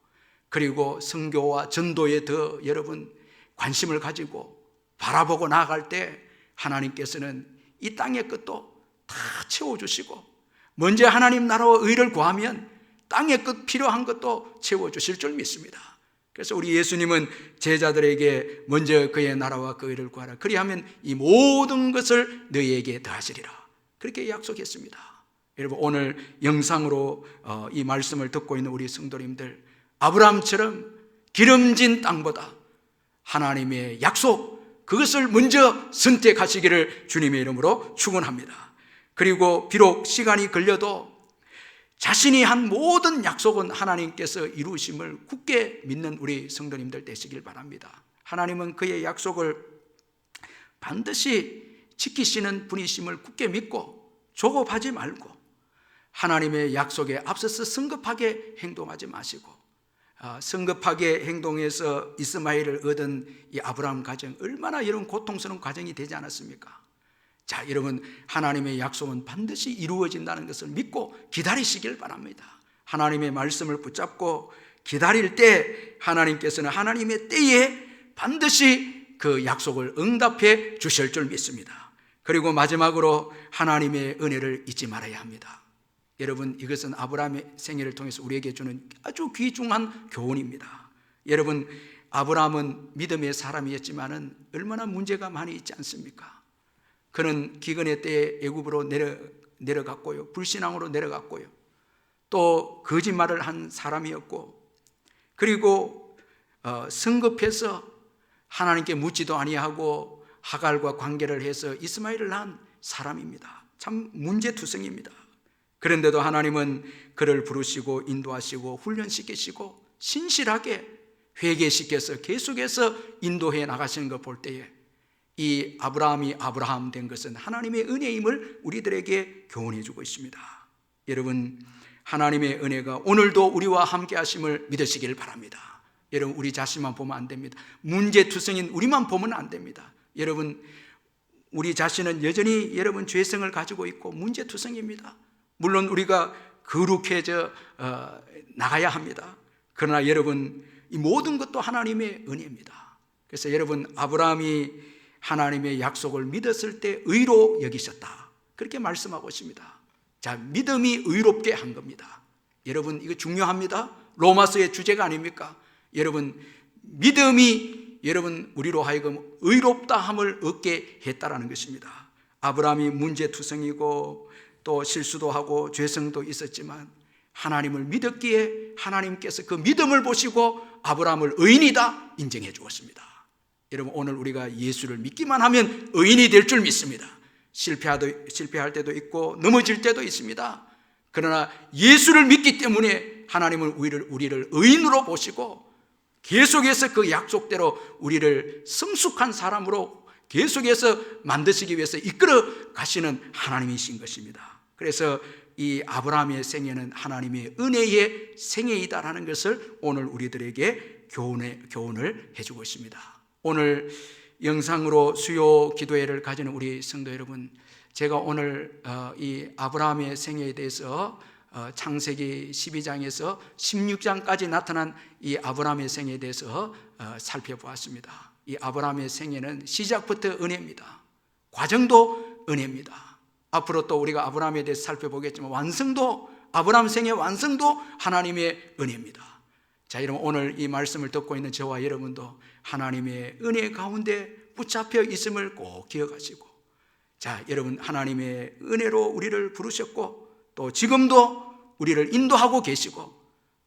그리고 선교와 전도에 더 여러분 관심을 가지고 바라보고 나아갈 때 하나님께서는 이 땅의 끝도 다 채워주시고, 먼저 하나님 나라와 의를 구하면 땅의 끝 필요한 것도 채워주실 줄 믿습니다. 그래서 우리 예수님은 제자들에게 먼저 그의 나라와 그 의를 구하라, 그리하면 이 모든 것을 너희에게 더하시리라, 그렇게 약속했습니다. 여러분, 오늘 영상으로 이 말씀을 듣고 있는 우리 성도님들, 아브라함처럼 기름진 땅보다 하나님의 약속, 그것을 먼저 선택하시기를 주님의 이름으로 축원합니다. 그리고 비록 시간이 걸려도 자신이 한 모든 약속은 하나님께서 이루심을 굳게 믿는 우리 성도님들 되시길 바랍니다. 하나님은 그의 약속을 반드시 지키시는 분이심을 굳게 믿고 조급하지 말고 하나님의 약속에 앞서서 성급하게 행동하지 마시고, 성급하게 행동해서 이스마엘을 얻은 이 아브라함 가정, 얼마나 이런 고통스러운 과정이 되지 않았습니까? 자, 여러분, 하나님의 약속은 반드시 이루어진다는 것을 믿고 기다리시길 바랍니다. 하나님의 말씀을 붙잡고 기다릴 때 하나님께서는 하나님의 때에 반드시 그 약속을 응답해 주실 줄 믿습니다. 그리고 마지막으로 하나님의 은혜를 잊지 말아야 합니다. 여러분, 이것은 아브라함의 생애를 통해서 우리에게 주는 아주 귀중한 교훈입니다. 여러분, 아브라함은 믿음의 사람이었지만은 얼마나 문제가 많이 있지 않습니까? 그는 기근의 때에 애굽으로 내려갔고요, 불신앙으로 내려갔고요, 또 거짓말을 한 사람이었고, 그리고 성급해서 하나님께 묻지도 아니하고 하갈과 관계를 해서 이스마엘을 낳은 사람입니다. 참 문제투성입니다. 그런데도 하나님은 그를 부르시고 인도하시고 훈련시키시고 신실하게 회개시켜서 계속해서 인도해 나가시는 걸 볼 때에 이 아브라함이 아브라함 된 것은 하나님의 은혜임을 우리들에게 교훈해 주고 있습니다. 여러분, 하나님의 은혜가 오늘도 우리와 함께 하심을 믿으시길 바랍니다. 여러분, 우리 자신만 보면 안 됩니다. 문제투성인 우리만 보면 안 됩니다. 여러분, 우리 자신은 여전히 여러분 죄성을 가지고 있고 문제투성입니다. 물론 우리가 거룩해져 나가야 합니다. 그러나 여러분, 이 모든 것도 하나님의 은혜입니다. 그래서 여러분, 아브라함이 하나님의 약속을 믿었을 때 의로 여기셨다, 그렇게 말씀하고 있습니다. 자, 믿음이 의롭게 한 겁니다. 여러분, 이거 중요합니다. 로마서의 주제가 아닙니까? 여러분, 믿음이 여러분 우리로 하여금 의롭다함을 얻게 했다라는 것입니다. 아브라함이 문제투성이고 또 실수도 하고 죄성도 있었지만 하나님을 믿었기에 하나님께서 그 믿음을 보시고 아브라함을 의인이다 인정해 주었습니다. 여러분, 오늘 우리가 예수를 믿기만 하면 의인이 될 줄 믿습니다. 실패할 때도 있고 넘어질 때도 있습니다. 그러나 예수를 믿기 때문에 하나님은 우리를 의인으로 보시고 계속해서 그 약속대로 우리를 성숙한 사람으로 계속해서 만드시기 위해서 이끌어 가시는 하나님이신 것입니다. 그래서 이 아브라함의 생애는 하나님의 은혜의 생애이다라는 것을 오늘 우리들에게 교훈을 해주고 있습니다. 오늘 영상으로 수요 기도회를 가지는 우리 성도 여러분, 제가 오늘 이 아브라함의 생애에 대해서 창세기 12장에서 16장까지 나타난 이 아브라함의 생애에 대해서 살펴보았습니다. 이 아브라함의 생애는 시작부터 은혜입니다. 과정도 은혜입니다. 앞으로 또 우리가 아브라함에 대해서 살펴보겠지만 아브라함 생애의 완성도 하나님의 은혜입니다. 자, 여러분, 오늘 이 말씀을 듣고 있는 저와 여러분도 하나님의 은혜 가운데 붙잡혀 있음을 꼭 기억하시고, 자, 여러분, 하나님의 은혜로 우리를 부르셨고 또 지금도 우리를 인도하고 계시고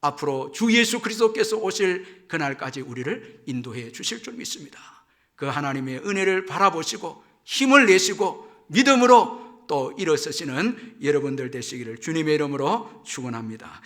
앞으로 주 예수 그리스도께서 오실 그날까지 우리를 인도해 주실 줄 믿습니다. 그 하나님의 은혜를 바라보시고 힘을 내시고 믿음으로 또 일어서시는 여러분들 되시기를 주님의 이름으로 축원합니다.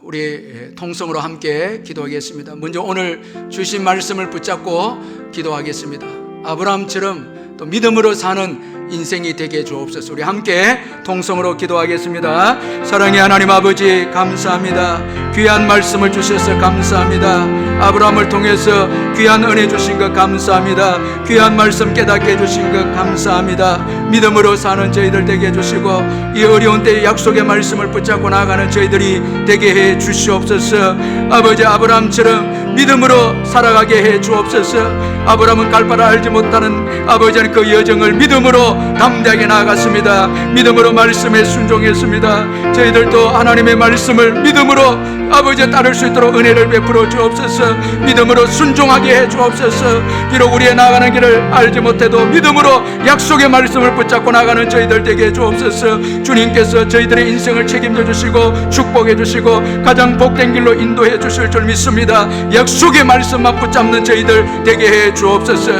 우리 통성으로 함께 기도하겠습니다. 먼저 오늘 주신 말씀을 붙잡고 기도하겠습니다. 아브라함처럼 또 믿음으로 사는 인생이 되게 주옵소서. 우리 함께 통성으로 기도하겠습니다. 사랑의 하나님 아버지, 감사합니다. 귀한 말씀을 주셔서 감사합니다. 아브라함을 통해서 귀한 은혜 주신 것 감사합니다. 귀한 말씀 깨닫게 해주신 것 감사합니다. 믿음으로 사는 저희들 되게 해주시고, 이 어려운 때에 약속의 말씀을 붙잡고 나아가는 저희들이 되게 해 주시옵소서. 아버지, 아브라함처럼 믿음으로 살아가게 해 주옵소서. 아브라함은 갈 바를 알지 못하는 아버지는 그 여정을 믿음으로 담대하게 나아갔습니다. 믿음으로 말씀에 순종했습니다. 저희들도 하나님의 말씀을 믿음으로 아버지 따를 수 있도록 은혜를 베풀어 주옵소서. 믿음으로 순종하게 해 주옵소서. 비록 우리의 나가는 길을 알지 못해도 믿음으로 약속의 말씀을 붙잡고 나가는 저희들 되게 해 주옵소서. 주님께서 저희들의 인생을 책임져 주시고 축복해 주시고 가장 복된 길로 인도해 주실 줄 믿습니다. 약속의 말씀만 붙잡는 저희들 되게 해 주옵소서.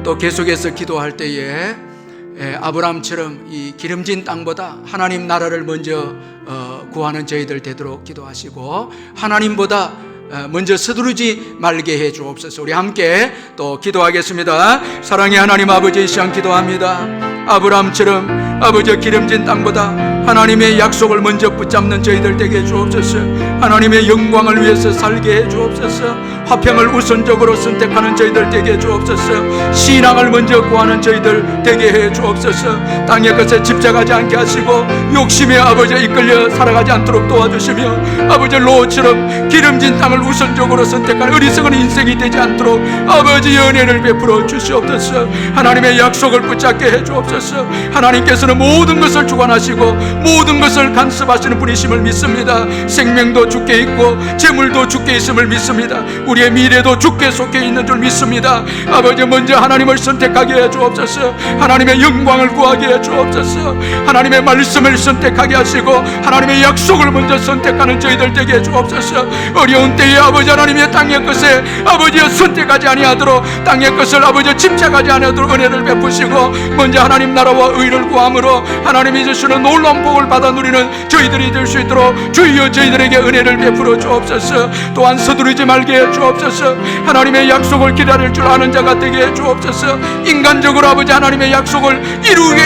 또 계속해서 기도할 때에 아브라함처럼 이 기름진 땅보다 하나님 나라를 먼저 구하는 저희들 되도록 기도하시고, 하나님보다 먼저 서두르지 말게 해 주옵소서. 우리 함께 또 기도하겠습니다. 사랑의 하나님 아버지, 이 시간 기도합니다. 아브라함처럼 아버지 기름진 땅보다 하나님의 약속을 먼저 붙잡는 저희들 되게 해 주옵소서. 하나님의 영광을 위해서 살게 해 주옵소서. 화평을 우선적으로 선택하는 저희들 되게 해 주옵소서. 신앙을 먼저 구하는 저희들 되게 해 주옵소서. 땅의 것에 집착하지 않게 하시고 욕심의 아버지에 이끌려 살아가지 않도록 도와주시며, 아버지 롯처럼 기름진 땅을 우선적으로 선택한 어리석은 인생이 되지 않도록 아버지 은혜를 베풀어 주시옵소서. 하나님의 약속을 붙잡게 해 주옵소서. 하나님께서는 모든 것을 주관하시고 모든 것을 간섭하시는 분이심을 믿습니다. 생명도 주께 있고 재물도 주께 있음을 믿습니다. 우리의 미래도 주께 속해 있는 줄 믿습니다. 아버지, 먼저 하나님을 선택하게 해 주옵소서. 하나님의 영광을 구하게 해 주옵소서. 하나님의 말씀을 선택하게 하시고 하나님의 약속을 먼저 선택하는 저희들 되게 해 주옵소서. 어려운 때에 아버지 하나님의 땅의 것에 아버지여 선택하지 아니하도록, 땅의 것을 아버지 집착하지 아니하도록 은혜를 베푸시고 먼저 하나님 나라와 의를 구함으로 하나님이 주시는 놀라운 복을 받아 누리는 저희들이 될 수 있도록 주여 저희들에게 은혜를 베풀어 주옵소서. 또한 서두르지 말게 해 주옵소서. 하나님의 약속을 기다릴 줄 아는 자가 되게 해 주옵소서. 인간적으로 아버지 하나님의 약속을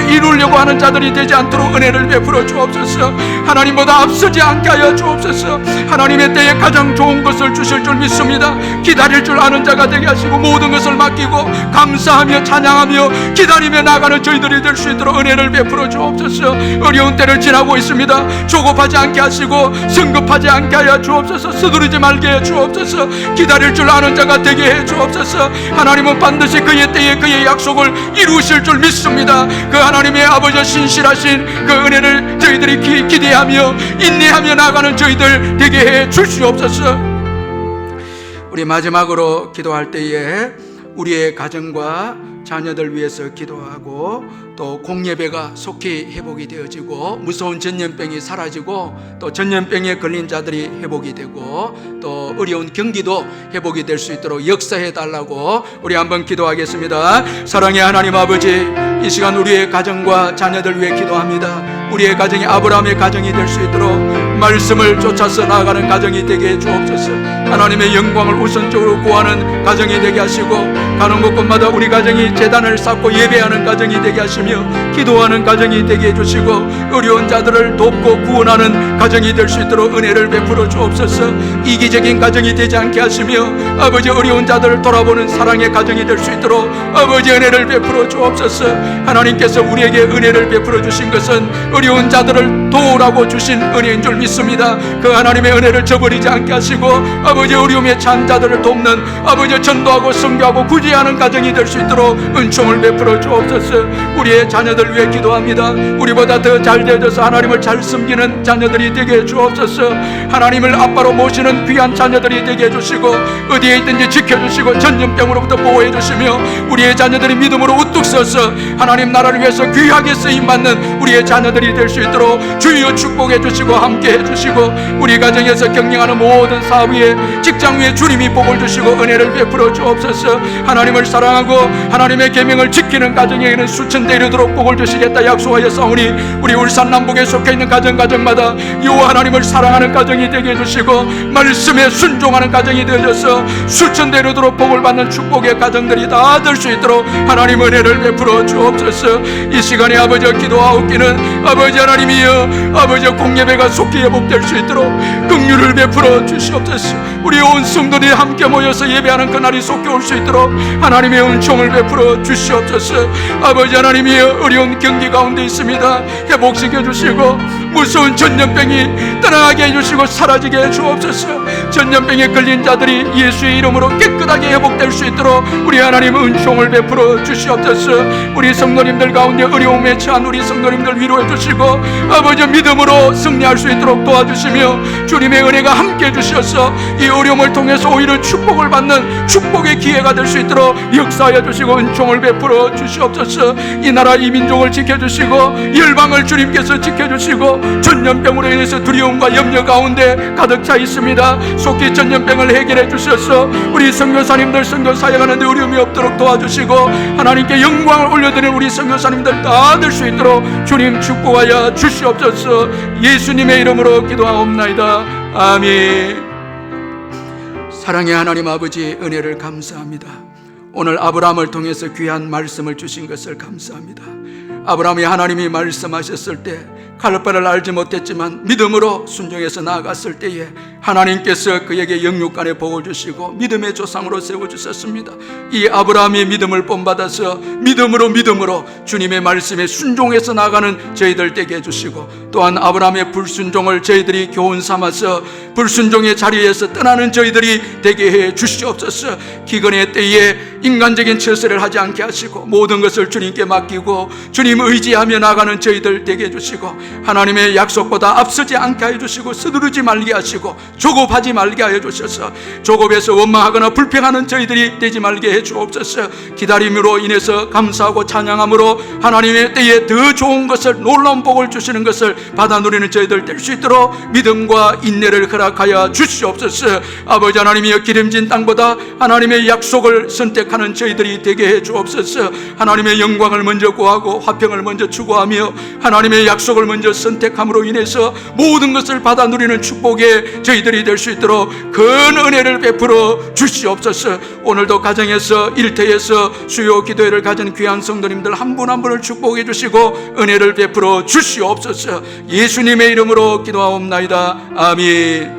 이루려고 하는 자들이 되지 않도록 은혜를 베풀어 주옵소서. 하나님보다 앞서지 않게 하여 주옵소서. 하나님의 때에 가장 좋은 것을 주실 줄 믿습니다. 기다릴 줄 아는 자가 되게 하시고 모든 것을 맡기고 감사하며 찬양하며 기다리며 나가는 저희들이 될 수 있도록 은혜를 베풀어 주옵소서. 어려운 때를 지나고 있습니다. 조급하지 않게 하시고 성급하지 않게 하여 주옵소서. 서두르지 말게 해 주옵소서. 기다릴 줄 아는 자가 되게 해 주옵소서. 하나님은 반드시 그의 때에 그의 약속을 이루실 줄 믿습니다. 그 하나님의 아버지 신실하신 그 은혜를 저희들이 기대하며 인내하며 나가는 저희들 되게 해 주시옵소서. 우리 마지막으로 기도할 때에 우리의 가정과 자녀들 위해서 기도하고, 또 공예배가 속히 회복이 되어지고 무서운 전염병이 사라지고 또 전염병에 걸린 자들이 회복이 되고 또 어려운 경기도 회복이 될 수 있도록 역사해 달라고 우리 한번 기도하겠습니다. 사랑의 하나님 아버지, 이 시간 우리의 가정과 자녀들 위해 기도합니다. 우리의 가정이 아브라함의 가정이 될 수 있도록 말씀을 쫓아서 나아가는 가정이 되게 해 주옵소서. 하나님의 영광을 우선적으로 구하는 가정이 되게 하시고, 가는 곳곳마다 우리 가정이 제단을 쌓고 예배하는 가정이 되게 하시며 기도하는 가정이 되게 해주시고, 어려운 자들을 돕고 구원하는 가정이 될 수 있도록 은혜를 베풀어 주옵소서. 이기적인 가정이 되지 않게 하시며 아버지 어려운 자들을 돌아보는 사랑의 가정이 될 수 있도록 아버지 은혜를 베풀어 주옵소서. 하나님께서 우리에게 은혜를 베풀어 주신 것은 어려운 자들을 도우라고 주신 은혜인 줄 믿습니다. 그 하나님의 은혜를 저버리지 않게 하시고 아버지 어려움에 찬 자들을 돕는 아버지 전도하고 선교하고 구제하는 가정이 될 수 있도록 은총을 베풀어 주옵소서. 우리의 자녀들 위해 기도합니다. 우리보다 더 잘 되어져서 하나님을 잘 섬기는 자녀들이 되게 해주옵소서. 하나님을 아빠로 모시는 귀한 자녀들이 되게 해주시고 어디에 있든지 지켜주시고 전염병으로부터 보호해 주시며 우리의 자녀들이 믿음으로 우뚝 서서 하나님 나라를 위해서 귀하게 쓰임받는 우리의 자녀들이 될 수 있도록 주여 축복해 주시고 함께 해 주시고 우리 가정에서 경영하는 모든 사업 위에 직장 위에 주님이 복을 주시고 은혜를 베풀어 주옵소서. 하나님을 사랑하고 하나님의 계명을 지키는 가정에게는 수천대 이르도록 복을 주시겠다 약속하여 싸우니 우리 울산 남북에 속해 있는 가정마다 여호와 하나님을 사랑하는 가정이 되게 해주시고 말씀에 순종하는 가정이 되어져서 수천대 이르도록 복을 받는 축복의 가정들이 다 될 수 있도록 하나님 은혜를 베풀어 주옵소서. 이 시간에 아버지 기도하옵기는 아버지 하나님이여 아버지 공예배가 속히 회복될 수 있도록 긍휼을 베풀어 주시옵소서. 우리 온 성도들이 함께 모여서 예배하는 그날이 속히 올 수 있도록 하나님의 은총을 베풀어 주시옵소서. 아버지 하나님이여 어려운 경기 가운데 있습니다. 회복시켜 주시고 무서운 전염병이 떠나게 해주시고 사라지게 해주옵소서. 전염병에 걸린 자들이 예수의 이름으로 깨끗하게 회복될 수 있도록 우리 하나님 은총을 베풀어 주시옵소서. 우리 성도님들 가운데 어려움에 처한 우리 성도님들 위로해 주시고 아버지 믿음으로 승리할 수 있도록 도와주시며 주님의 은혜가 함께 해주셔서 이 어려움을 통해서 오히려 축복을 받는 축복의 기회가 될 수 있도록 역사하여 주시고 은총을 베풀어 주시옵소서. 이 나라 이 민족을 지켜주시고 열방을 주님께서 지켜주시고 전염병으로 인해서 두려움과 염려 가운데 가득 차 있습니다. 속히 전염병을 해결해 주셔서 우리 선교사님들 선교 사역하는 데 어려움이 없도록 도와주시고 하나님께 영광을 올려드리는 우리 선교사님들 다 될 수 있도록 주님 축복하여 주시옵소서. 예수님의 이름으로 기도하옵나이다. 아멘. 사랑의 하나님 아버지 은혜를 감사합니다. 오늘 아브라함을 통해서 귀한 말씀을 주신 것을 감사합니다. 아브라함이 하나님이 말씀하셨을 때 갈바를 알지 못했지만 믿음으로 순종해서 나아갔을 때에 하나님께서 그에게 영육간에 복을 주시고 믿음의 조상으로 세워주셨습니다. 이 아브라함의 믿음을 본받아서 믿음으로 주님의 말씀에 순종해서 나아가는 저희들 되게 해주시고 또한 아브라함의 불순종을 저희들이 교훈 삼아서 불순종의 자리에서 떠나는 저희들이 되게 해 주시옵소서. 기근의 때에 인간적인 처세를 하지 않게 하시고 모든 것을 주님께 맡기고 주님 의지하며 나가는 저희들 되게 해주시고 하나님의 약속보다 앞서지 않게 해주시고 서두르지 말게 하시고 조급하지 말게 하여 주셔서 조급해서 원망하거나 불평하는 저희들이 되지 말게 해 주옵소서. 기다림으로 인해서 감사하고 찬양함으로 하나님의 때에 더 좋은 것을 놀라운 복을 주시는 것을 받아 누리는 저희들 될 수 있도록 믿음과 인내를 허락하여 주시옵소서. 아버지 하나님이여 기름진 땅보다 하나님의 약속을 선택하는 저희들이 되게 해 주옵소서. 하나님의 영광을 먼저 구하고 화평을 먼저 추구하며 하나님의 약속을 먼저 선택함으로 인해서 모든 것을 받아 누리는 축복의 저희들이 될 수 있도록 큰 은혜를 베풀어 주시옵소서. 오늘도 가정에서 일터에서 수요 기도회를 가진 귀한 성도님들 한 분 한 분을 축복해 주시고 은혜를 베풀어 주시옵소서. 예수님의 이름으로 기도하옵나이다. 아멘.